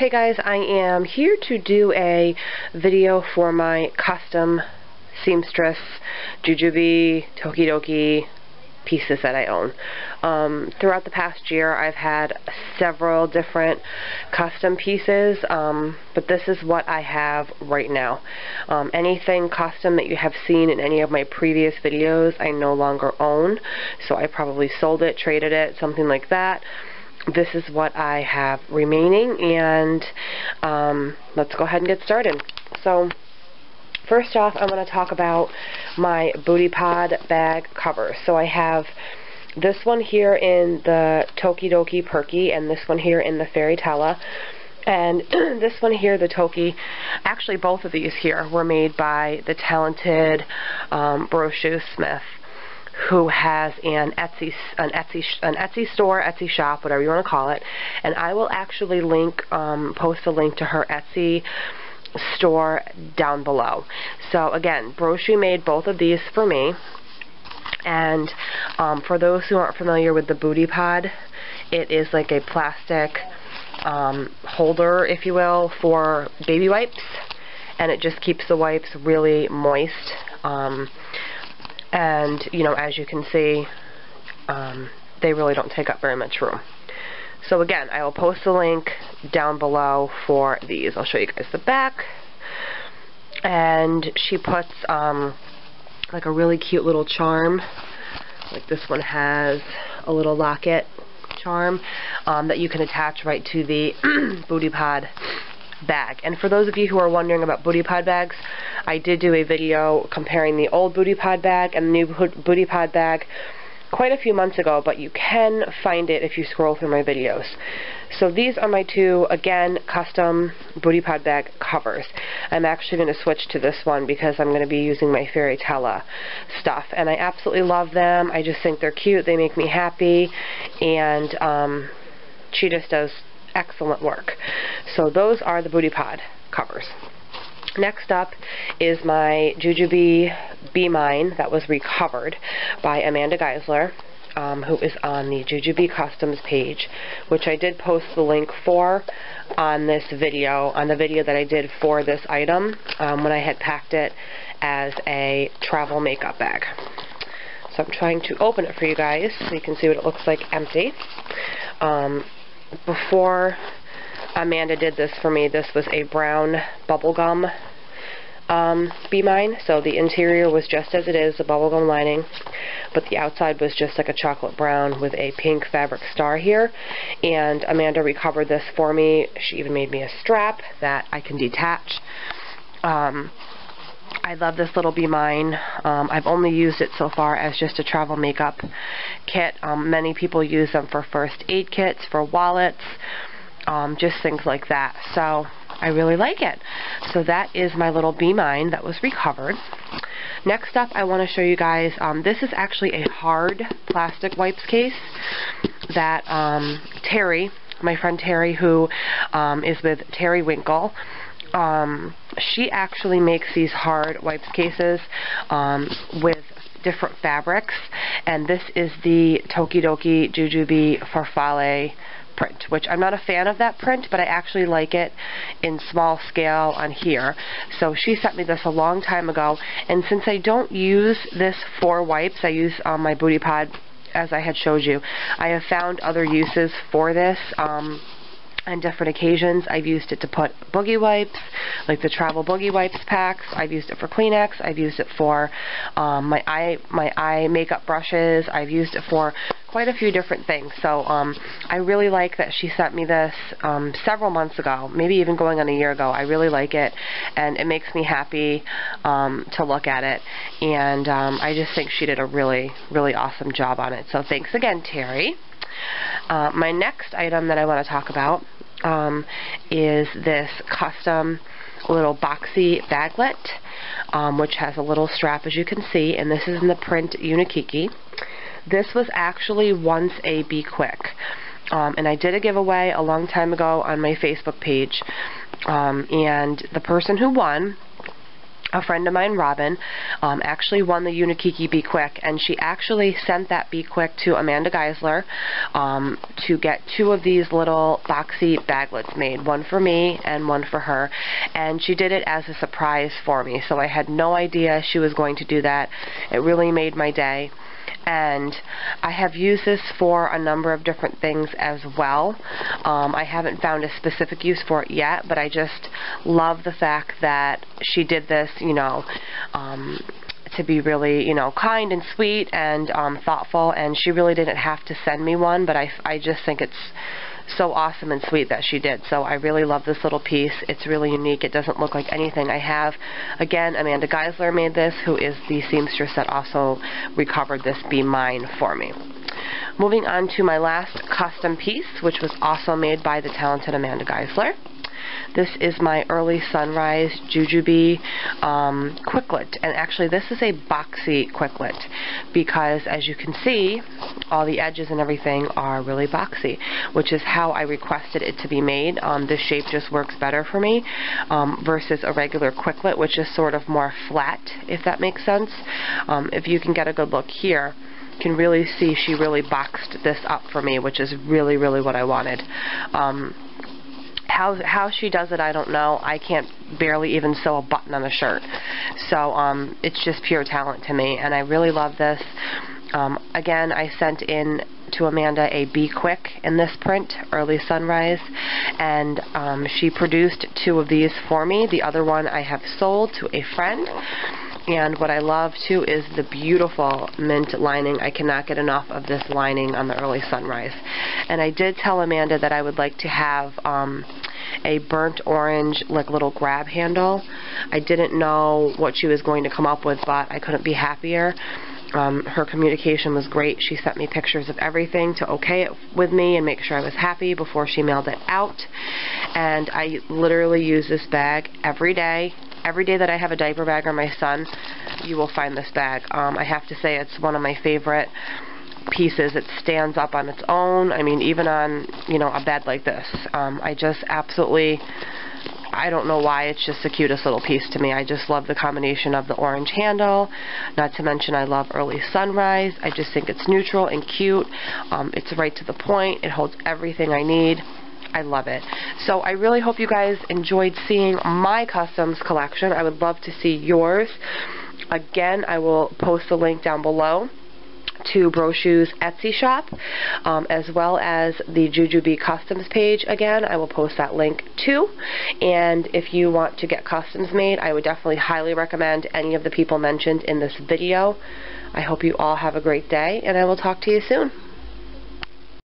Hey guys, I am here to do a video for my custom seamstress Jujubee Tokidoki pieces that I own. Throughout the past year I've had several different custom pieces, but this is what I have right now. Anything custom that you have seen in any of my previous videos I no longer own, so I probably sold it, traded it, something like that. This is what I have remaining, and let's go ahead and get started. So first off, I'm going to talk about my Booty Pod bag covers. So I have this one here in the Tokidoki Perky, and this one here in the Fairytella, and this one here, the Toki. Actually, both of these here were made by the talented Brochu Smith, who has an Etsy store, Etsy shop, whatever you want to call it, and I will actually post a link to her Etsy store down below. So again, Brochu made both of these for me, and for those who aren't familiar with the Booty Pod, it is like a plastic holder, if you will, for baby wipes, and it just keeps the wipes really moist. And, you know, as you can see, they really don't take up very much room. So again, I will post a link down below for these. I'll show you guys the back. And she puts like a really cute little charm. Like this one has a little locket charm that you can attach right to the Booty Pod bag. And for those of you who are wondering about Booty Pod bags, I did do a video comparing the old Booty Pod bag and the new Booty Pod bag quite a few months ago, but you can find it if you scroll through my videos. So these are my two, again, custom Booty Pod bag covers. I'm actually going to switch to this one because I'm going to be using my Fairytella stuff, and I absolutely love them. I just think they're cute, they make me happy, and she just does excellent work. So those are the Booty Pod covers. Next up is my Jujubee Be Mine that was recovered by Amanda Geisler, who is on the Jujubee Customs page, which I did post the link for on this video, on the video that I did for this item when I had packed it as a travel makeup bag. So I'm trying to open it for you guys so you can see what it looks like empty. Before Amanda did this for me, this was a brown bubblegum Be Mine. So the interior was just as it is, the bubblegum lining, but the outside was just like a chocolate brown with a pink fabric star here. And Amanda recovered this for me. She even made me a strap that I can detach. I love this little Be Mine. I've only used it so far as just a travel makeup kit. Many people use them for first aid kits, for wallets, just things like that. So I really like it. So that is my little Be Mine that was recovered. Next up, I want to show you guys, this is actually a hard plastic wipes case that Terry, my friend Terry, who is with Terry Winkle, she actually makes these hard wipes cases with different fabrics, and this is the Tokidoki Jujubee Farfalle print, which I'm not a fan of that print, but I actually like it in small scale on here. So she sent me this a long time ago, and since I don't use this for wipes, I use my Booty Pod, as I had showed you. I have found other uses for this on different occasions. I've used it to put boogie wipes, like the travel boogie wipes packs. I've used it for Kleenex. I've used it for my eye makeup brushes. I've used it for quite a few different things. So I really like that she sent me this several months ago, maybe even going on a year ago. I really like it, and it makes me happy to look at it, and I just think she did a really, really awesome job on it. So thanks again, Terry. My next item that I want to talk about is this custom little boxy baglet, which has a little strap, as you can see, and this is in the print Unikiki. This was actually once a Be Quick, and I did a giveaway a long time ago on my Facebook page, and the person who won a friend of mine, Robin, actually won the Unikiki Be Quick, and she actually sent that Be Quick to Amanda Geisler to get 2 of these little boxy baglets made, one for me and one for her, and she did it as a surprise for me, so I had no idea she was going to do that. It really made my day. And I have used this for a number of different things as well. I haven't found a specific use for it yet, but I just love the fact that she did this, you know, to be really, you know, kind and sweet and thoughtful, and she really didn't have to send me one, but I just think it's so awesome and sweet that she did. So I really love this little piece. It's really unique. It doesn't look like anything I have. Again, Amanda Geisler made this, who is the seamstress that also recovered this Be Mine for me. Moving on to my last custom piece, which was also made by the talented Amanda Geisler. This is my Early Sunrise Jujubee Quicklet, and actually this is a boxy Quicklet because, as you can see, all the edges and everything are really boxy, which is how I requested it to be made. This shape just works better for me versus a regular Quicklet, which is sort of more flat, if that makes sense. If you can get a good look here, you can really see she really boxed this up for me, which is really, really what I wanted. How she does it, I don't know. I can't barely even sew a button on a shirt. So it's just pure talent to me, and I really love this. Again, I sent in to Amanda a Be Quick in this print, Early Sunrise, and she produced 2 of these for me. The other one I have sold to a friend. And what I love too is the beautiful mint lining. I cannot get enough of this lining on the Early Sunrise. And I did tell Amanda that I would like to have a burnt orange, like, little grab handle. I didn't know what she was going to come up with, but I couldn't be happier. Her communication was great. She sent me pictures of everything to okay it with me and make sure I was happy before she mailed it out. And I literally use this bag every day. Every day that I have a diaper bag on my son, you will find this bag. I have to say it's one of my favorite pieces. It stands up on its own. I mean, even on, you know, a bed like this. I just absolutely, I don't know why, it's just the cutest little piece to me. I just love the combination of the orange handle. Not to mention I love Early Sunrise. I just think it's neutral and cute. It's right to the point. It holds everything I need. I love it. So I really hope you guys enjoyed seeing my customs collection. I would love to see yours. Again, I will post the link down below to Broshu's Etsy shop, as well as the Jujubee Customs page. Again, I will post that link too. And if you want to get customs made, I would definitely highly recommend any of the people mentioned in this video. I hope you all have a great day, and I will talk to you soon.